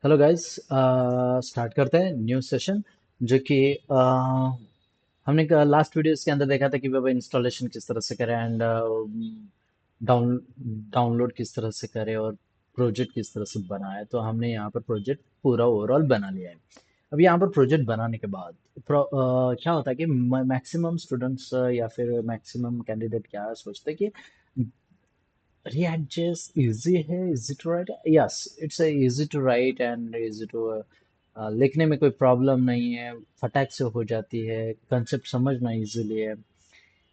Hello guys. Start करते हैं new session जो कि हमने लास्ट वीडियोस के अंदर देखा था कि बाबा इंस्टॉलेशन किस तरह से करें एंड डाउन डाउनलोड किस तरह से करें और प्रोजेक्ट किस तरह से बनाए। तो हमने यहाँ पर प्रोजेक्ट पूरा ओवरऑल बना लिया है। अब यहाँ पर प्रोजेक्ट बनाने के बाद क्या होता है कि मैक्सिमम स्टूडेंट्स या फिर मैक्सिमम कैंडिडेट क्या सोचते हैं कि React JS easy है, easy to write? Yes, it's a easy to write and easy to लिखने में कोई प्रॉब्लम नहीं है, फटाक से हो जाती है, कंसेप्ट समझना इजीली है।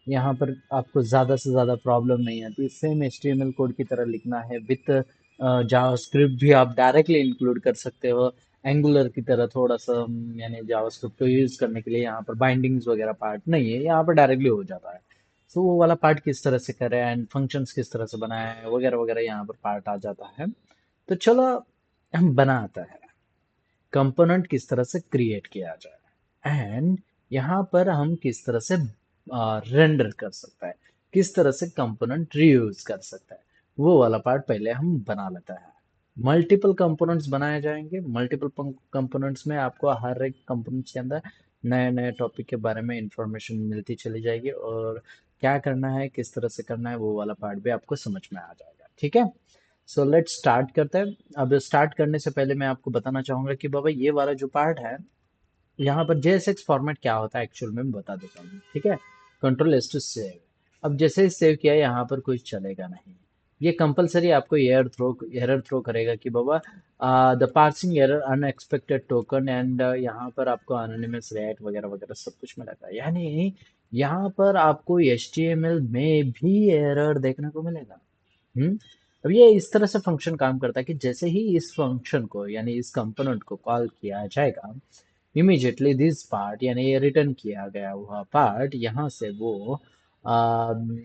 यहाँ पर आपको ज़्यादा से ज़्यादा प्रॉब्लम नहीं आती। सेम HTML कोड की तरह लिखना है विथ जावास्क्रिप्ट भी आप डायरेक्टली इंक्लूड कर सकते हो। एंगुलर की तरह थोड़ा सा यानी जावास्क्रिप्ट को यूज़ करने के लिए यहाँ पर बाइंडिंग्स वगैरह पार्ट नहीं है, यहाँ पर डायरेक्टली हो जाता है। सो वो वाला पार्ट किस तरह से करें एंड फंक्शंस किस तरह से बनाए वगैरह वगैरह यहाँ पर पार्ट आ जाता है। तो चलो हम बनाते हैं कंपोनेंट किस तरह से क्रिएट किया जाए एंड यहाँ पर हम किस तरह से रेंडर कर सकते हैं, किस तरह से कंपोनेंट रीयूज कर सकते हैं, वो वाला पार्ट पहले हम बना लेते हैं। मल्टीपल कंपोनेंट्स बनाए जाएंगे। मल्टीपल कंपोनेंट्स में आपको हर एक कंपोनेंट्स के अंदर नए नए टॉपिक के बारे में इंफॉर्मेशन मिलती चली जाएगी और क्या करना है किस तरह से करना है वो वाला पार्ट भी आपको समझ में आ जाएगा। ठीक है, सो लेट्स स्टार्ट करते हैं। अब स्टार्ट करने से पहले मैं आपको बताना चाहूंगा कि बाबा ये वाला जो पार्ट है यहाँ पर JSX फॉर्मेट क्या होता है एक्चुअल में मैं बता देता हूँ। ठीक है, कंट्रोल एस टू सेव। अब जैसे ही सेव किया यहाँ पर कुछ चलेगा नहीं। ये कंपलसरी आपको एरर थ्रो करेगा कि बाबा the parsing error unexpected token and यहाँ पर आपको अनोनिमस रेट वगैरह वगैरह सब कुछ मिलेगा। यानी यहाँ पर आपको HTML में भी एरर देखने को मिलेगा। हम्म। अब ये इस तरह से फंक्शन काम करता है कि जैसे ही इस फंक्शन को यानी इस कंपोनेंट को कॉल किया जाएगा, इमीजिएटली दिस पार्ट यानी ये रिटर्न किया गया हुआ पार्ट यहाँ से वो अम,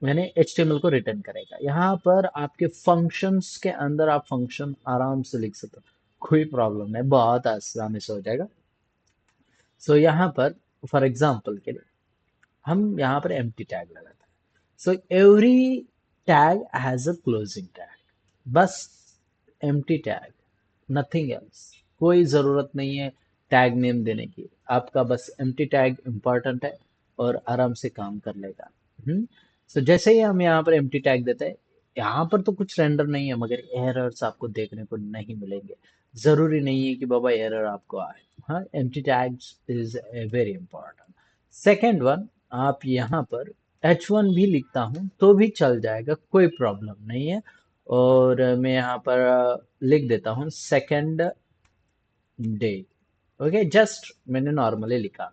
यानी HTML को रिटर्न करेगा। यहाँ पर आपके फंक्शंस के अंदर आप फंक्शन आराम से लिख सकते हो, कोई प्रॉब्लम नहीं, बहुत आसानी से हो जाएगा। सो यहाँ पर फॉर एग्जाम्पल के लिए हम यहाँ पर एम्प्टी टैग लगाते हैं। So every tag has a closing tag, बस एम्प्टी टैग, नथिंग एल्स। कोई ज़रूरत नहीं है टैग नेम देने की, आपका बस एम्प्टी टैग इम्पॉर्टेंट है और आराम से काम कर लेगा। सो जैसे ही हम यहाँ पर एम्प्टी टैग देते हैं, यहाँ पर तो कुछ रेंडर नहीं है मगर एरर्स आपको देखने को नहीं मिलेंगे। ज़रूरी नहीं है कि बाबा एरर आपको आए। हाँ, empty tags is very important. Second one, आप यहाँ पर H1 भी लिखता हूँ तो भी चल जाएगा, कोई प्रॉब्लम नहीं है। और मैं यहाँ पर लिख देता हूँ सेकेंड डे। ओके, जस्ट मैंने नॉर्मली लिखा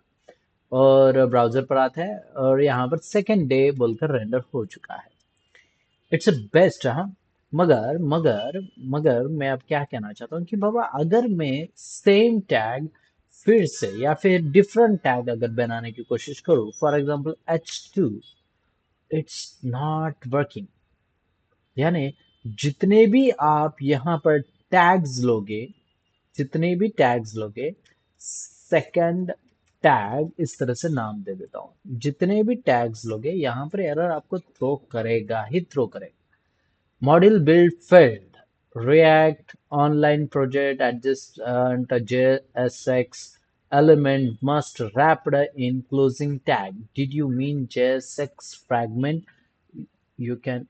और ब्राउजर पर आता है और यहाँ पर सेकेंड डे बोलकर रेंडर हो चुका है। It's a best. हाँ, मगर मगर मगर मैं अब क्या कहना चाहता हूँ कि बाबा अगर मैं सेम टैग फिर से या फिर डिफरेंट टैग अगर बनाने की कोशिश करूँ, for example H2, it's not working. यानी जितने भी आप यहाँ पर टैग्स लोगे, जितने भी टैग्स लोगे, सेकंड टैग इस तरह से नाम दे देता हूँ, जितने भी टैग्स लोगे यहाँ पर एरर आपको थ्रो करेगा ही थ्रो करेगा। Module build failed. React online project adjacent JSX element must wrapped in closing tag. Did you mean JSX fragment? You can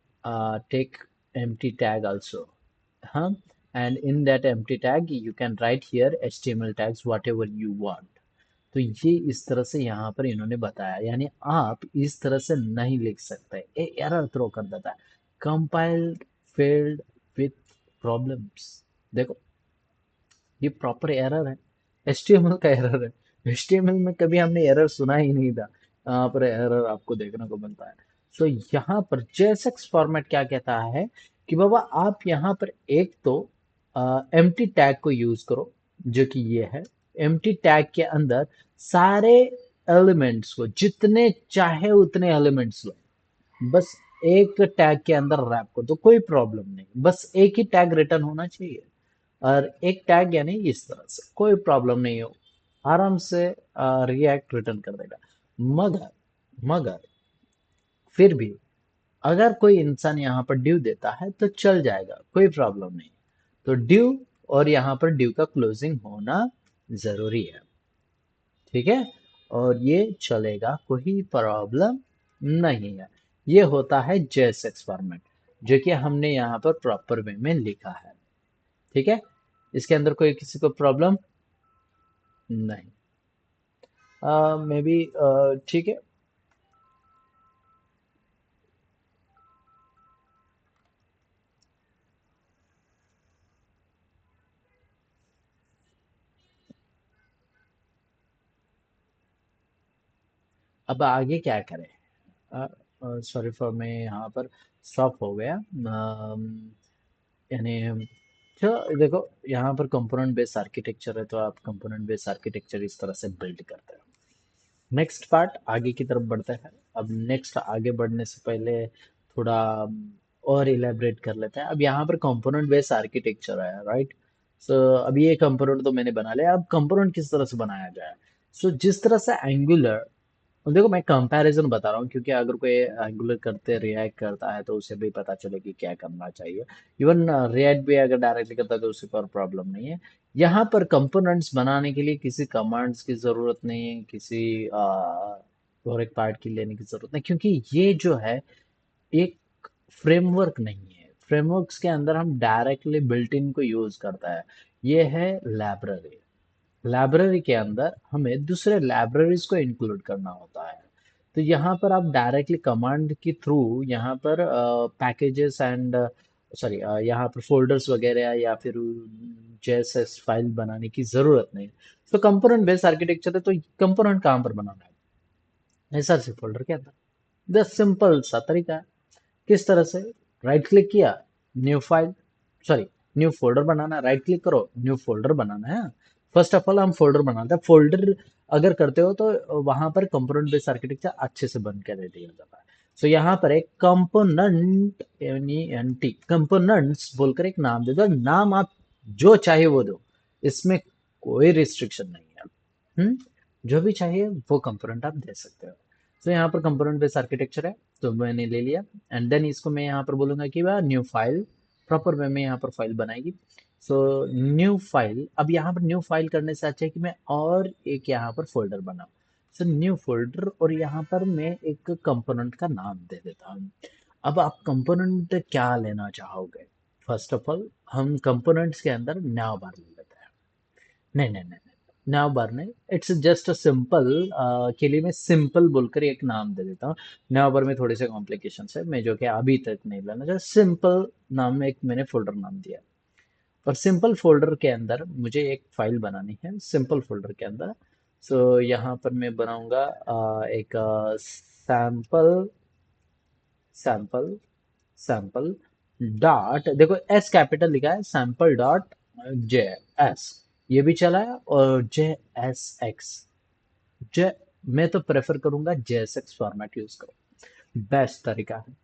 take empty tag also. Huh? And in that empty tag, you can write here HTML tags, whatever you want. तो ये इस तरह से यहाँ पर इन्होंने बताया, यानी आप इस तरह से नहीं लिख सकते, ये एरर थ्रो कर देता है। Compiled failed with problems. देखो, ये प्रॉपर एरर है, HTML का एरर है। HTML में कभी हमने एरर सुना ही नहीं था, यहाँ पर एरर आपको देखने को मिलता है। सो यहाँ पर JSX फॉर्मेट क्या कहता है कि बाबा आप यहाँ पर एक तो एम्प्टी टैग को यूज करो, जो कि ये है। एम्प्टी टैग के अंदर सारे एलिमेंट्स को, जितने चाहे उतने एलिमेंट्स लो, बस एक टैग के अंदर रैप कर दो, कोई प्रॉब्लम नहीं, बस एक ही टैग रिटर्न होना चाहिए। और एक टैग यानी इस तरह से कोई प्रॉब्लम नहीं हो, आराम से रिएक्ट रिटर्न कर देगा। मगर मगर फिर भी अगर कोई इंसान यहाँ पर ड्यू देता है तो चल जाएगा, कोई प्रॉब्लम नहीं। तो ड्यू और यहाँ पर div का क्लोजिंग होना जरूरी है। ठीक है, और ये चलेगा, कोई प्रॉब्लम नहीं है। ये होता है JSX फॉर्मेट, जो कि हमने यहाँ पर प्रॉपर वे में लिखा है। ठीक है, इसके अंदर कोई किसी को प्रॉब्लम नहीं। मे बी ठीक है। अब आगे क्या करें? सॉरी फॉर मैं यहाँ पर स्टॉप हो गया। यानी तो देखो, यहाँ पर कंपोनेंट बेस्ड आर्किटेक्चर है, तो आप कंपोनेंट बेस्ड आर्किटेक्चर इस तरह से बिल्ड करते हो। नेक्स्ट पार्ट आगे की तरफ बढ़ते हैं। अब नेक्स्ट आगे बढ़ने से पहले थोड़ा और इलेबरेट कर लेते हैं। अब यहाँ पर कंपोनेंट बेस्ड आर्किटेक्चर है, राइट? सो अब ये कंपोनेंट तो मैंने बना लिया। अब कंपोनेंट किस तरह से बनाया जाए? सो जिस तरह से एंगुलर, देखो मैं कंपैरिजन बता रहा हूँ, क्योंकि अगर कोई एंगुलर करते रिएक्ट करता है तो उसे भी पता चले कि क्या करना चाहिए। इवन रिएक्ट भी अगर डायरेक्टली करता है तो उसे कोई प्रॉब्लम नहीं है। यहाँ पर कंपोनेंट्स बनाने के लिए किसी कमांड्स की जरूरत नहीं है, किसी और एक पार्ट की लेने की जरूरत नहीं, क्योंकि ये जो है एक फ्रेमवर्क नहीं है। फ्रेमवर्क्स के अंदर हम डायरेक्टली बिल्ट इन को यूज करता है। ये है लाइब्रेरी। लाइब्रेरी के अंदर हमें दूसरे लाइब्रेरीज को इंक्लूड करना होता है। तो यहाँ पर आप डायरेक्टली कमांड के थ्रू यहाँ पर पैकेजेस एंड सॉरी यहाँ पर फोल्डर्स वगैरह या फिर जेएसएस फाइल बनाने की जरूरत नहीं। तो कंपोनेंट बेस्ड आर्किटेक्चर है, तो कंपोनेंट कहाँ पर बनाना है? एसआरसी फोल्डर के अंदर। द सिंपल सा तरीका है। किस तरह से? राइट क्लिक किया, new file, sorry new folder बनाना है। राइट क्लिक करो, न्यू फोल्डर बनाना है। फर्स्ट ऑफ ऑल हम फोल्डर बनाते हैं। फोल्डर अगर करते हो तो वहां पर कंपोनेंट बेस्ड आर्किटेक्चर अच्छे से बन के रेडी हो जाता है। सो यहाँ पर एक कंपोनेंट एनटी कंपोनेंट्स बोलकर एक नाम दे दो। नाम आप जो चाहे वो दो, इसमें कोई रिस्ट्रिक्शन नहीं है। जो भी चाहिए वो कंपोनेंट आप दे सकते हो। तो यहाँ पर कंपोनेंट बेस्ड आर्किटेक्चर है, तो मैंने ले लिया। एंड देन इसको मैं यहाँ पर बोलूंगा कि वह न्यू फाइल, प्रॉपर वे में यहाँ पर फाइल बनाएगी। सो न्यू फाइल, अब यहाँ पर न्यू फाइल करने से अच्छा है कि मैं और एक यहाँ पर फोल्डर बनाऊं। सो न्यू फोल्डर, और यहाँ पर मैं एक कंपोनेंट का नाम दे देता हूँ। अब आप कंपोनेंट क्या लेना चाहोगे? फर्स्ट ऑफ ऑल हम कंपोनेंट्स के अंदर नैव बार ले लेते हैं। नहीं नहीं नहीं नहीं, नैव बार नहीं, इट्स जस्ट अ सिंपल के लिए मैं सिंपल बोलकर एक नाम दे देता हूँ। नैव बार में थोड़े से कॉम्प्लिकेशन है, मैं जो कि अभी तक नहीं लेना चाहता। सिंपल नाम में एक मैंने फोल्डर नाम दिया, और सिंपल फोल्डर के अंदर मुझे एक फाइल बनानी है सिंपल फोल्डर के अंदर। सो यहाँ पर मैं बनाऊंगा एक सैंपल सैंपल सैंपल डॉट, देखो एस कैपिटल लिखा है, सैंपल डॉट जे एस, ये भी चला है, और जे एस एक्स। जे मैं तो प्रेफर करूंगा JSX फॉर्मेट यूज करो, बेस्ट तरीका है।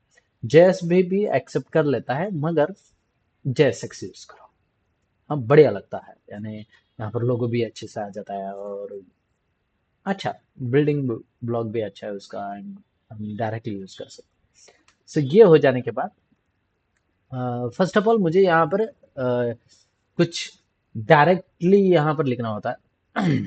जेएस भी एक्सेप्ट कर लेता है, मगर JSX यूज करो, हाँ बढ़िया लगता है। यानी यहाँ पर लोगो भी अच्छे से आ जाता है, और अच्छा बिल्डिंग ब्लॉक भी अच्छा है उसका, एंड हम डायरेक्टली यूज कर सकते हैं। सो ये हो जाने के बाद फर्स्ट ऑफ ऑल मुझे यहाँ पर कुछ डायरेक्टली यहाँ पर लिखना होता है।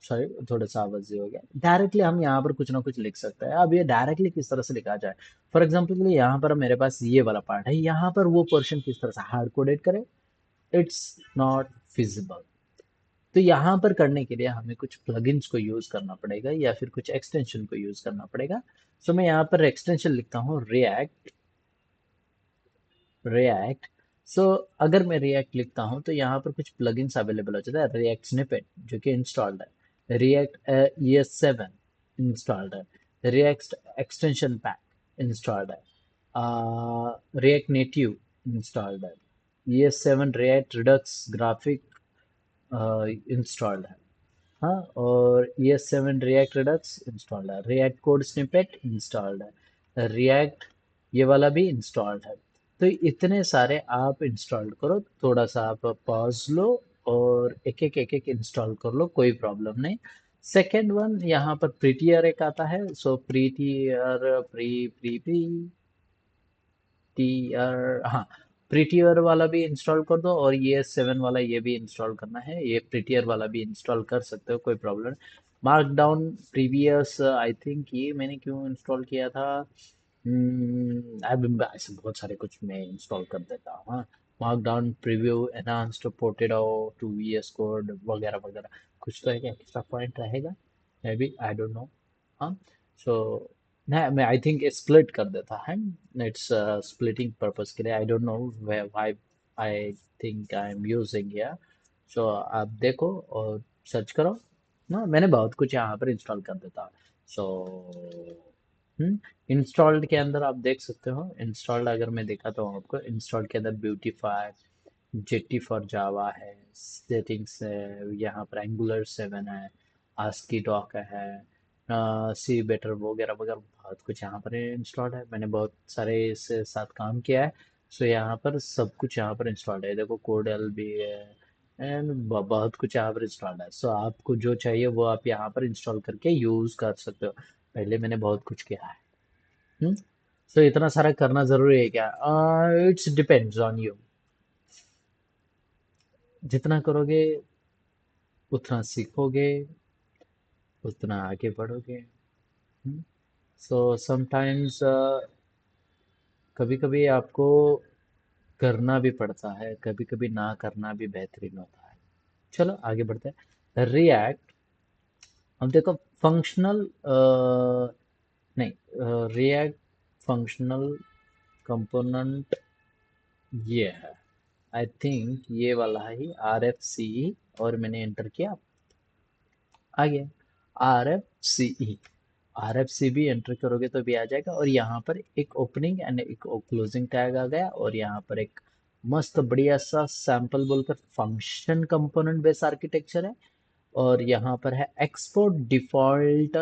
सॉरी थोड़ा सा आवाज हो गया। डायरेक्टली हम यहाँ पर कुछ ना कुछ लिख सकते हैं। अब ये डायरेक्टली किस तरह से लिखा जाए? फॉर एग्जाम्पल के लिए यहाँ पर मेरे पास ये वाला पार्ट है, यहाँ पर वो पोर्शन किस तरह से हार्ड कोडेड करें? It's not feasible. तो यहाँ पर करने के लिए हमें कुछ प्लगइन्स को यूज करना पड़ेगा, या फिर कुछ एक्सटेंशन को यूज करना पड़ेगा। सो मैं यहाँ पर एक्सटेंशन लिखता हूँ रिएक्ट रिएक्ट। सो अगर मैं रिएक्ट लिखता हूँ तो यहाँ पर कुछ प्लगइन्स अवेलेबल हो जाता है। रिएक्ट स्निपेट जो कि इंस्टॉल्ड है, रिएक्ट ES7 इंस्टॉल्ड है, रिएक्ट एक्सटेंशन पैक इंस्टॉल्ड है, रिएक्ट नेटिव इंस्टॉल्ड है, ES7 react Redux graphic installed है। हाँ, और ES7 रिएक्ट रिडक्स इंस्टॉल्ड है, रिएक्ट कोड स्निपेट इंस्टॉल्ड है, रिएक्ट ये वाला भी इंस्टॉल्ड है। तो इतने सारे आप इंस्टॉल करो, थोड़ा सा आप पॉज लो और एक एक इंस्टॉल कर लो, कोई प्रॉब्लम नहीं। सेकेंड वन यहाँ पर प्रीटियर एक आता है। So Prettier pre pre pre tier, हाँ, प्रीटियर वाला भी इंस्टॉल कर दो और ये 7 वाला ये भी इंस्टॉल करना है, ये प्रीटियर वाला भी इंस्टॉल कर सकते हो, कोई problem. Markdown previous I think ये मैंने क्यों इंस्टॉल किया था, अब ऐसे बहुत सारे कुछ मैं इंस्टॉल कर देता हूँ। हाँ, markdown preview enhanced potato to VS code वगैरह वगैरह, कुछ तो एक एक्स्ट्रा पॉइंट रहेगा, maybe, I don't know. हाँ, सो मैं आई थिंक स्प्लिट कर देता है, इट्स स्प्लिटिंग पर्पस के लिए, I don't know why, I think I am using here. So आप देखो और सर्च करो ना, मैंने बहुत कुछ यहाँ पर इंस्टॉल कर देता। सो इंस्टॉल्ड के अंदर आप देख सकते हो, इंस्टॉल्ड अगर मैं दिखाता हूँ आपको, इंस्टॉल्ड के अंदर ब्यूटीफाई, जेटी फॉर जावा है, सेटिंग्स है, यहाँ पर एंगुलर 7 है, आस्की डॉक है, सी बेटर वगैरह वगैरह, बहुत कुछ यहाँ पर इंस्टॉल्ड है, मैंने बहुत सारे इसके साथ काम किया है। सो यहाँ पर सब कुछ यहाँ पर इंस्टॉल्ड है, देखो कोडेल भी है, एंड बहुत कुछ यहाँ पर इंस्टॉल्ड है। सो आपको जो चाहिए वो आप यहाँ पर इंस्टॉल करके यूज कर सकते हो, पहले मैंने बहुत कुछ किया है। हम्म सो इतना सारा करना जरूरी है क्या? इट्स डिपेंड्स ऑन यू, जितना करोगे उतना सीखोगे, उतना आगे बढ़ोगे। सो समटाइम्स कभी कभी आपको करना भी पड़ता है, कभी कभी ना करना भी बेहतरीन होता है। चलो आगे बढ़ते हैं। रिएक्ट, अब देखो फंक्शनल, नहीं, रिएक्ट फंक्शनल कंपोनेंट ये है, आई थिंक ये वाला ही आर एफ सी ई, और मैंने एंटर किया, आ गया R F C E. R F C B enter करोगे तो भी आ जाएगा, और यहाँ पर एक ओपनिंग एंड एक क्लोजिंग टैग आ गया, और यहाँ पर एक मस्त बढ़िया सा सैंपल बोलकर फंक्शन कंपोनेंट बेस आर्किटेक्चर है, और यहाँ पर है एक्सपोर्ट डिफॉल्ट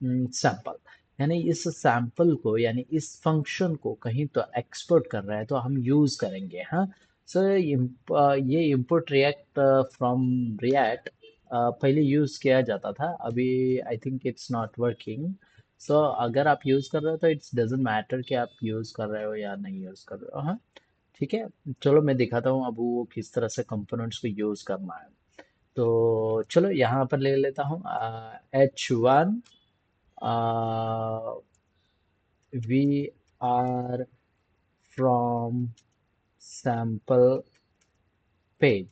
सैंपल, यानी इस सैंपल को, यानी इस फंक्शन को कहीं तो एक्सपोर्ट कर रहा है तो हम यूज करेंगे। हाँ, सो ये इंपोर्ट रिएक्ट फ्रॉम रिएक्ट पहले यूज किया जाता था, अभी I think it's not working. So अगर आप यूज कर रहे हो तो इट्स डजेंट मैटर कि आप यूज कर रहे हो या नहीं यूज कर रहे हो। हाँ, ठीक है, चलो मैं दिखाता हूँ अब वो किस तरह से कंपोनेंट्स को यूज करना है। तो चलो यहाँ पर ले लेता हूँ H1, we are from sample page.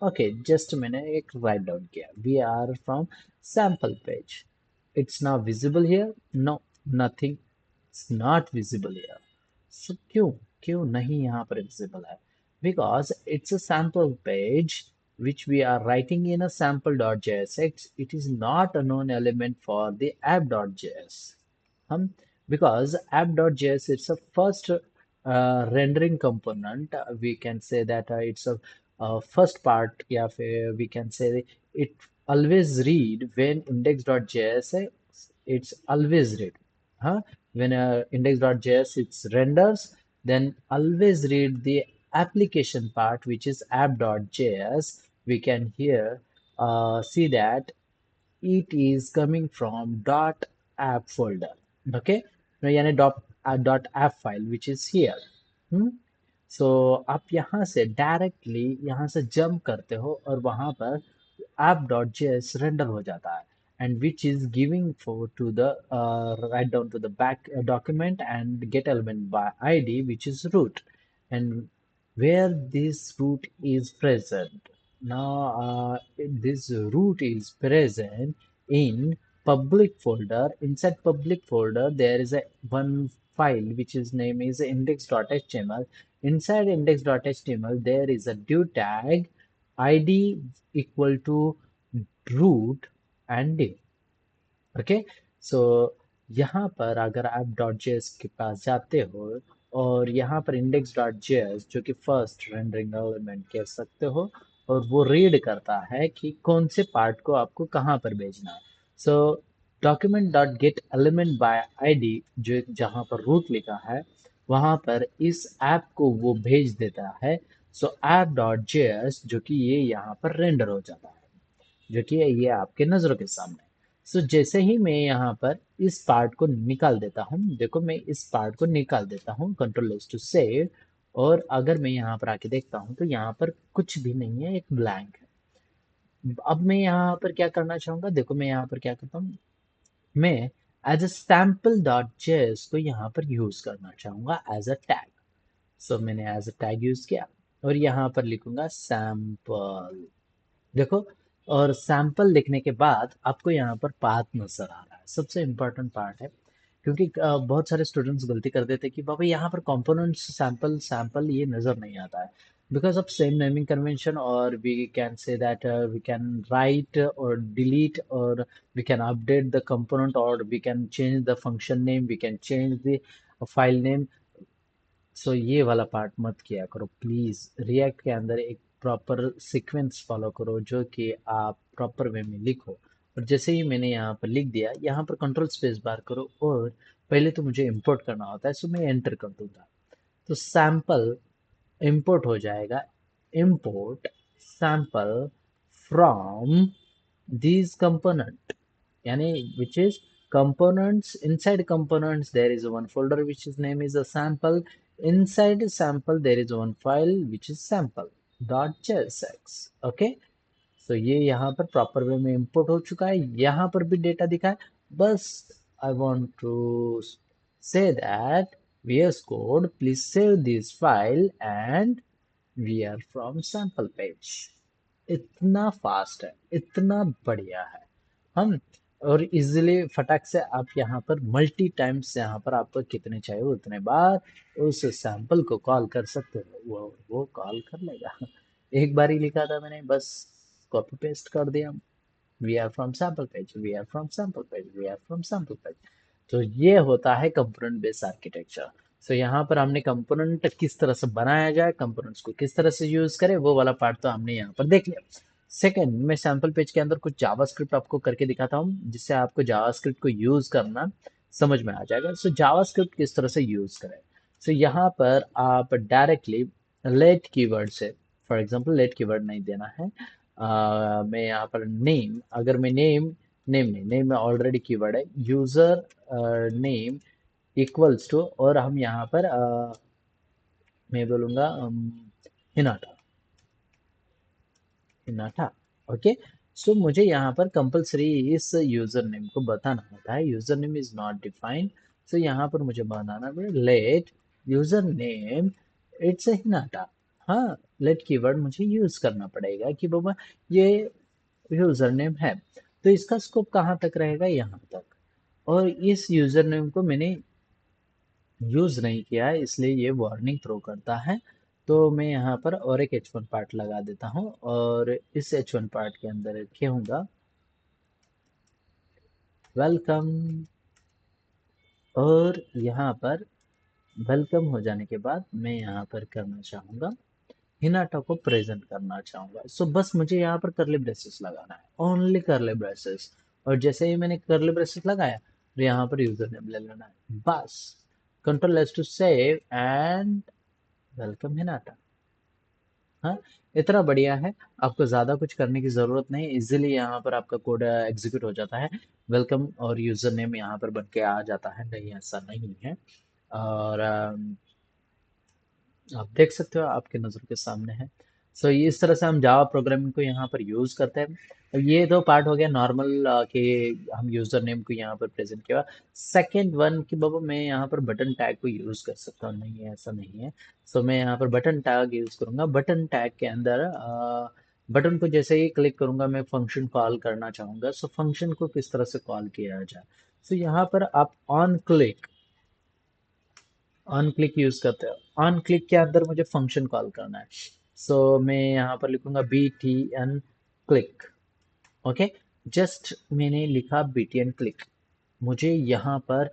Okay, just मैंने एक राइट डाउन किया, we are from sample page. It's not visible here, no, nothing, it's not visible here. So क्यों, क्यों नहीं यहाँ पर विजिबल है? Because it's a sample page which we are writing in a sample.js. It is not a known element for the app.js. Um, because app.js it's a first rendering component. We can say that it's a first part. Yeah, we can say it always read when index.js it's always read. Huh? When index.js it's renders, then always read the application part which is app.js. We can here see that it is coming from dot app folder. Okay, यानी dot app file which is here. hmm? सो आप यहाँ से directly यहाँ से jump करते हो और वहाँ पर app.js रेंडर हो जाता है, and which is giving for to the write down to the back document and get element by id which is root, and where this root is present. Now this root is present in public folder. Inside public folder there is a one file which is name is index.html. Inside index.html there is a div tag id equal to root and div. Okay, so यहाँ पर अगर आप dot JS के पास जाते हो और यहाँ पर इंडेक्स डॉट जेएस जो कि फर्स्ट रेंडरिंग एलिमेंट कह सकते हो, और वो रीड करता है कि कौन से पार्ट को आपको कहाँ पर भेजना है। So document dot get element by ID जो जहाँ पर रूट लिखा है वहाँ पर इस ऐप को वो भेज देता है। सो ऐप डॉट जेएस जो कि ये यहाँ पर रेंडर हो जाता है, जो कि ये आपके नज़रों के सामने। सो जैसे ही मैं यहाँ पर इस पार्ट को निकाल देता हूँ, देखो मैं इस पार्ट को निकाल देता हूँ, कंट्रोल एस टू सेव, और अगर मैं यहाँ पर आके देखता हूँ तो यहाँ पर कुछ भी नहीं है, एक ब्लैंक है। अब मैं यहाँ पर क्या करना चाहूंगा, देखो मैं यहाँ पर क्या करता हूँ, मैं as a sample dot JS को यहाँ पर यूज करना चाहूंगा एज अ टैग। सो मैंने एज अ टैग यूज किया और यहाँ पर लिखूंगा सैम्पल, देखो। और सैंपल लिखने के बाद आपको यहाँ पर पाथ नजर आ रहा है, सबसे इम्पोर्टेंट पार्ट है। क्योंकि बहुत सारे स्टूडेंट्स गलती कर देते हैं कि बाबा यहाँ पर कंपोनेंट्स सैंपल सैंपल ये नजर नहीं आता है, because of same naming convention. और we can say that we can write और डिलीट और we can update the component और we can change the function name, we can change the file name. So ये वाला part मत किया करो please. React के अंदर एक प्रॉपर सीक्वेंस फॉलो करो जो कि आप प्रॉपर वे में लिखो। और जैसे ही मैंने यहाँ पर लिख दिया, यहाँ पर कंट्रोल स्पेस बार करो और पहले तो मुझे इंपोर्ट करना होता है, सो मैं एंटर कर दूंगा। तो सैंपल इंपोर्ट हो जाएगा, import sample from these component, yani which is components. Inside components there is one folder which is name is a sample. Inside sample there is one file which is sample dot jsx. Okay, so ये यहाँ पर proper way में import हो चुका है, यहाँ पर भी डेटा दिखा है। बस I want to say that VS Code please save this file and we are from sample page। इतना फास्ट है, इतना बढ़िया है हम। और इजीली फटाक से आप यहाँ पर मल्टी टाइम्स, यहाँ पर आपको कितने चाहिए उतने बार उस सैंपल को कॉल कर सकते हो, वो कॉल कर लेगा। एक बार ही लिखा था मैंने, बस कॉपी पेस्ट कर दिया। We are from sample page, we are from sample page, we are from sample page. तो ये होता है कंपोनेंट बेस्ड आर्किटेक्चर। सो यहाँ पर हमने कंपोनेंट किस तरह से बनाया जाए, कंपोनेंट्स को किस तरह से यूज करें, वो वाला पार्ट तो हमने यहाँ पर देख लिया। सेकंड, मैं सैंपल पेज के अंदर कुछ जावास्क्रिप्ट आपको करके दिखाता हूँ जिससे आपको जावास्क्रिप्ट को यूज करना समझ में आ जाएगा। सो जावास्क्रिप्ट किस तरह से यूज करें। सो यहाँ पर आप डायरेक्टली लेट कीवर्ड से, फॉर एग्जांपल लेट कीवर्ड नहीं देना है। मैं यहाँ पर नेम, अगर मैं नेम में ऑलरेडी कीवर्ड है, यूजर नेम इक्वल्स टू, और हम यहाँ पर मैं बोलूंगा हिनाटा, हिनाटा। ओके, सो मुझे यहाँ पर कंपलसरी इस यूजर नेम को बताना होता है, user name is not defined. So यहाँ पर मुझे बताना है let user name it's Hinata. हाँ, लेट कीवर्ड मुझे यूज करना पड़ेगा कि बाबा ये यूजर नेम है। तो इसका स्कोप कहाँ तक रहेगा, यहाँ तक। और इस यूजर नेम को मैंने यूज नहीं किया है इसलिए ये वार्निंग थ्रो करता है। तो मैं यहाँ पर और एक H1 पार्ट लगा देता हूँ और इस H1 पार्ट के अंदर लिखूंगा वेलकम। और यहाँ पर वेलकम हो जाने के बाद मैं यहाँ पर करना चाहूंगा, हिनाटा को प्रेजेंट करना चाहूंगा। सो बस मुझे यहाँ पर करली ब्रेसेस लगाना है, ओनली करली ब्रेसेस। और जैसे ही मैंने करली ब्रेसेस लगाया तो यहाँ पर यूजर नेम ले लेना है, बस। Control S to save and welcome Hinata. हाँ, इतना बढ़िया है, आपको ज़्यादा कुछ करने की ज़रूरत नहीं, इजीली यहाँ पर आपका कोड एग्जीक्यूट हो जाता है। वेलकम और यूज़र नेम यहाँ पर बन के आ जाता है, नहीं ऐसा नहीं है। और आप देख सकते हो आपके नज़र के सामने है। सो इस तरह से हम जावा प्रोग्रामिंग को यहाँ पर यूज़ करते हैं। अब ये तो पार्ट हो गया नॉर्मल कि हम यूज़र नेम को यहाँ पर प्रेजेंट किया। सेकेंड वन कि बाबा मैं यहाँ पर बटन टैग को यूज़ कर सकता हूँ, नहीं है ऐसा नहीं है। सो मैं यहाँ पर बटन टैग यूज़ करूँगा। बटन टैग के अंदर बटन को जैसे ही क्लिक करूँगा मैं फंक्शन कॉल करना चाहूँगा। सो फंक्शन को किस तरह से कॉल किया जाए। सो यहाँ पर आप ऑन क्लिक यूज करते हो। ऑन क्लिक के अंदर मुझे फंक्शन कॉल करना है। सो मैं यहाँ पर लिखूंगा btn क्लिक। ओके, जस्ट मैंने लिखा btn क्लिक। मुझे यहाँ पर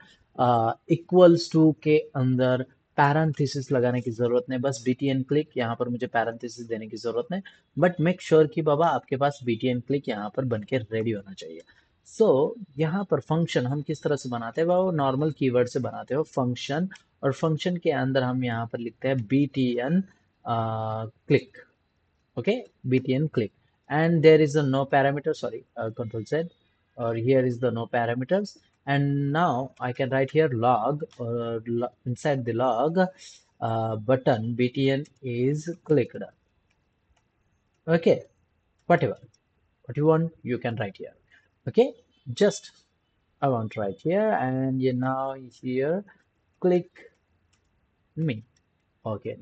इक्वल्स टू के अंदर पैरेंथेसिस लगाने की जरूरत नहीं, बस btn क्लिक, यहाँ पर मुझे पैरेंथेसिस देने की जरूरत नहीं। बट मेक श्योर कि बाबा आपके पास btn क्लिक यहाँ पर बन के रेडी होना चाहिए। सो यहाँ पर फंक्शन हम किस तरह से बनाते हैं, वो नॉर्मल कीवर्ड से बनाते हो फंक्शन। और फंक्शन के अंदर हम यहाँ पर लिखते हैं btn click. okay, btn click, and there is a no parameter, sorry, control z, or here is the no parameters. And now I can write here log, or inside the log button btn is clicked. Okay, whatever what you want you can write here. Okay, just I want to write here and you now here click me. Okay,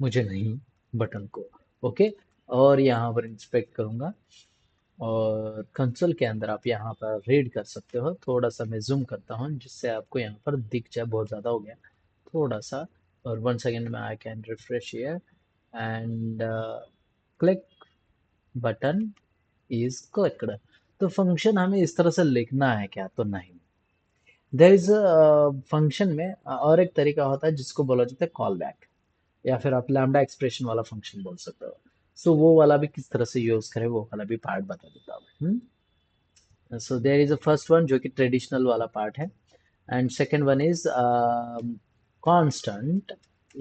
मुझे नहीं button को. Okay, और यहाँ पर inspect करूंगा और console के अंदर आप यहाँ पर रीड कर सकते हो. थोड़ा सा मैं जूम करता हूँ जिससे आपको यहाँ पर दिख जाए. बहुत ज़्यादा हो गया थोड़ा सा. और 1 सेकेंड में I can refresh here and click button is clicked. तो फंक्शन हमें इस तरह से लिखना है क्या? तो नहीं. देर इज फंक्शन में और एक तरीका होता है जिसको बोला जाता है कॉल बैक, या फिर आप लैम्डा एक्सप्रेशन वाला फंक्शन बोल सकते हो. सो वो वाला भी किस तरह से यूज करें वो वाला भी पार्ट बता देता हूँ. So there is a first one जो कि ट्रेडिशनल वाला पार्ट है, and second one is constant.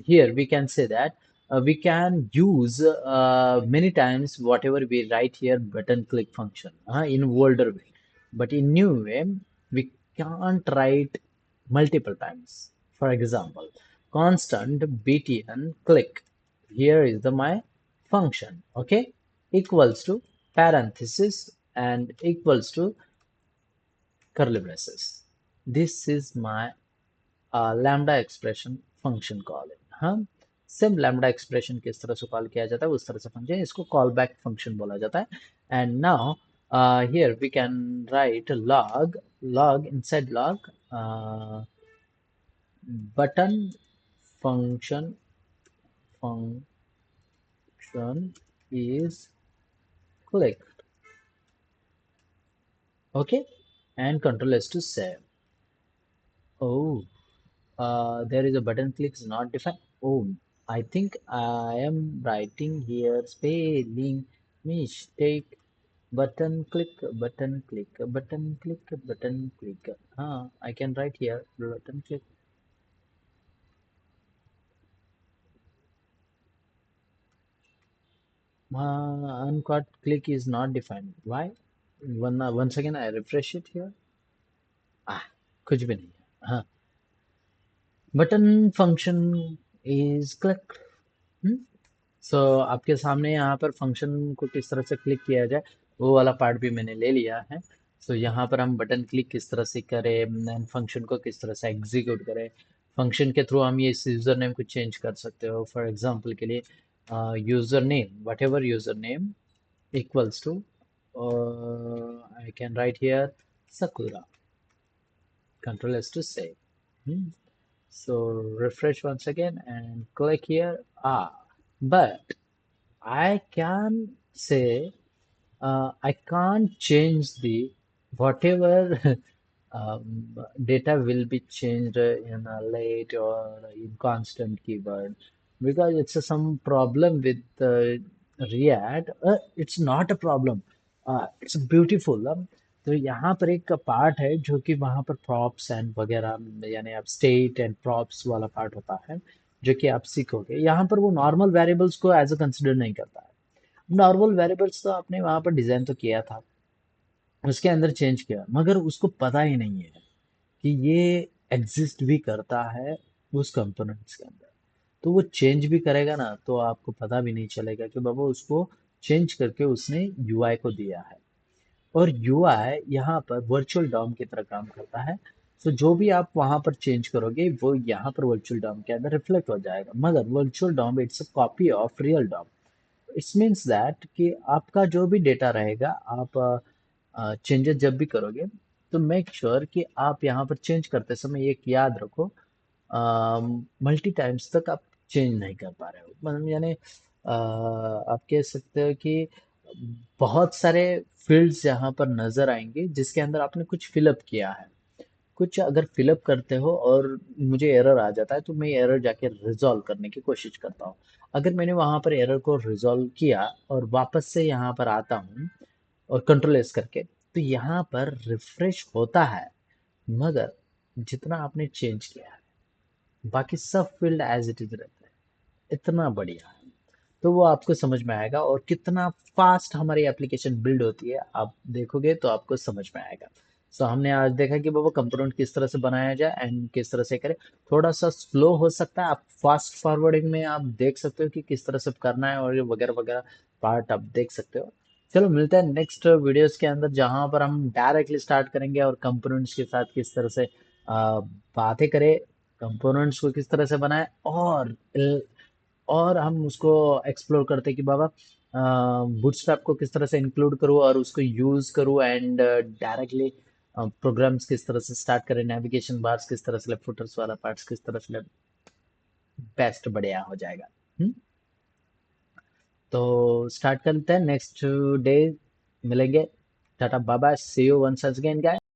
Here we can say that we can use many times whatever we write here button click function in older way, but in new way we can't write multiple times. For example, constant btn click, here is the my function. Okay, equals to parenthesis and equals to curly braces. This is my lambda expression function calling. हाँ, same lambda expression किस तरह से call किया जाता है उस तरह से फंक्शन, इसको कॉल बैक फंक्शन बोला जाता है. And now here we can write log inside log button function is clicked. Okay, and control S to save. Oh, there is a button click is not defined. Oh, I think I am writing here spelling mistake. Button click, button click, button click, button click. I can write here button click. Uncut click is not defined. Why? Once again I refresh it here. कुछ भी नहीं है. हाँ, button function is click. सो आपके सामने यहाँ पर function को किस तरह से क्लिक किया जाए वो वाला पार्ट भी मैंने ले लिया है. सो यहाँ पर हम बटन क्लिक किस तरह से करें एंड फंक्शन को किस तरह से एग्जीक्यूट करें. फंक्शन के थ्रू हम ये यूजर नेम को चेंज कर सकते हो. फॉर एग्जांपल के लिए user name whatever user name equals to I can write here Sakura. Control S to save. So refresh once again and click here. But I can say I can't change the whatever data will be changed in a late or in constant keyword, because it's some problem with React. It's not a problem. It's beautiful. तो यहाँ पर एक part है जो कि वहाँ पर props and वगैरह यानी आप स्टेट एंड प्रॉप्स वाला पार्ट होता है जो कि आप सीखोगे. यहाँ पर वो नॉर्मल वेरिएबल्स को एज अ कंसिडर नहीं करता है. नॉर्मल वेरिएबल्स तो आपने वहाँ पर डिजाइन तो किया था, उसके अंदर चेंज किया, मगर उसको पता ही नहीं है कि ये एग्जिस्ट भी करता है उस कंपोनेंट्स के अंदर. तो वो चेंज भी करेगा ना तो आपको पता भी नहीं चलेगा कि बाबा उसको चेंज करके उसने यूआई को दिया है. और यूआई यहाँ पर वर्चुअल डॉम की तरह काम करता है. तो जो भी आप वहां पर चेंज करोगे वो यहाँ पर वर्चुअल डॉम के अंदर रिफ्लेक्ट हो जाएगा. मगर virtual DOM it's a copy of real DOM. It's means that कि आपका जो भी डेटा रहेगा आप चेंजेस जब भी करोगे तो मेक श्योर कि आप यहाँ पर चेंज करते समय एक याद रखो, मल्टी टाइम्स तक आप चेंज नहीं कर पा रहे हो. मतलब यानी आप कह सकते हो कि बहुत सारे फील्ड्स यहाँ पर नजर आएंगे जिसके अंदर आपने कुछ फिलअप किया है. कुछ अगर फिलअप करते हो और मुझे एरर आ जाता है तो मैं एरर जाके रिजॉल्व करने की कोशिश करता हूँ. अगर मैंने वहां पर एरर को रिजॉल्व किया और वापस से यहाँ पर आता हूँ और कंट्रोल एस करके तो यहाँ पर रिफ्रेश होता है, मगर जितना आपने चेंज किया है बाकी सब फील्ड एज इट इज रहता है. इतना बढ़िया है. तो वो आपको समझ में आएगा और कितना फास्ट हमारी एप्लीकेशन बिल्ड होती है आप देखोगे तो आपको समझ में आएगा. सो हमने आज देखा कि बाबा कंपोनेंट किस तरह से बनाया जाए एंड किस तरह से करें। थोड़ा सा स्लो हो सकता है, आप फास्ट फॉरवर्डिंग में आप देख सकते हो कि किस तरह से करना है और ये वगैरह वगैरह पार्ट आप देख सकते हो। चलो मिलते हैं नेक्स्ट वीडियोस के अंदर, जहां पर हम डायरेक्टली स्टार्ट करेंगे और कंपोनेंट्स के साथ किस तरह से बातें करें, कंपोनेंट्स को किस तरह से बनाए, और हम उसको एक्सप्लोर करते हैं कि बाबा बूटस्ट्रैप को किस तरह से इंक्लूड करूँ और उसको यूज करूँ एंड डायरेक्टली प्रोग्राम्स किस तरह से स्टार्ट करें, नेविगेशन बार्स किस तरह से, फुटर्स वाला पार्ट्स किस तरह से बेस्ट बढ़िया हो जाएगा। हम्म? तो स्टार्ट करते हैं नेक्स्ट डे, मिलेंगे। Tata bye bye, see you once again guys.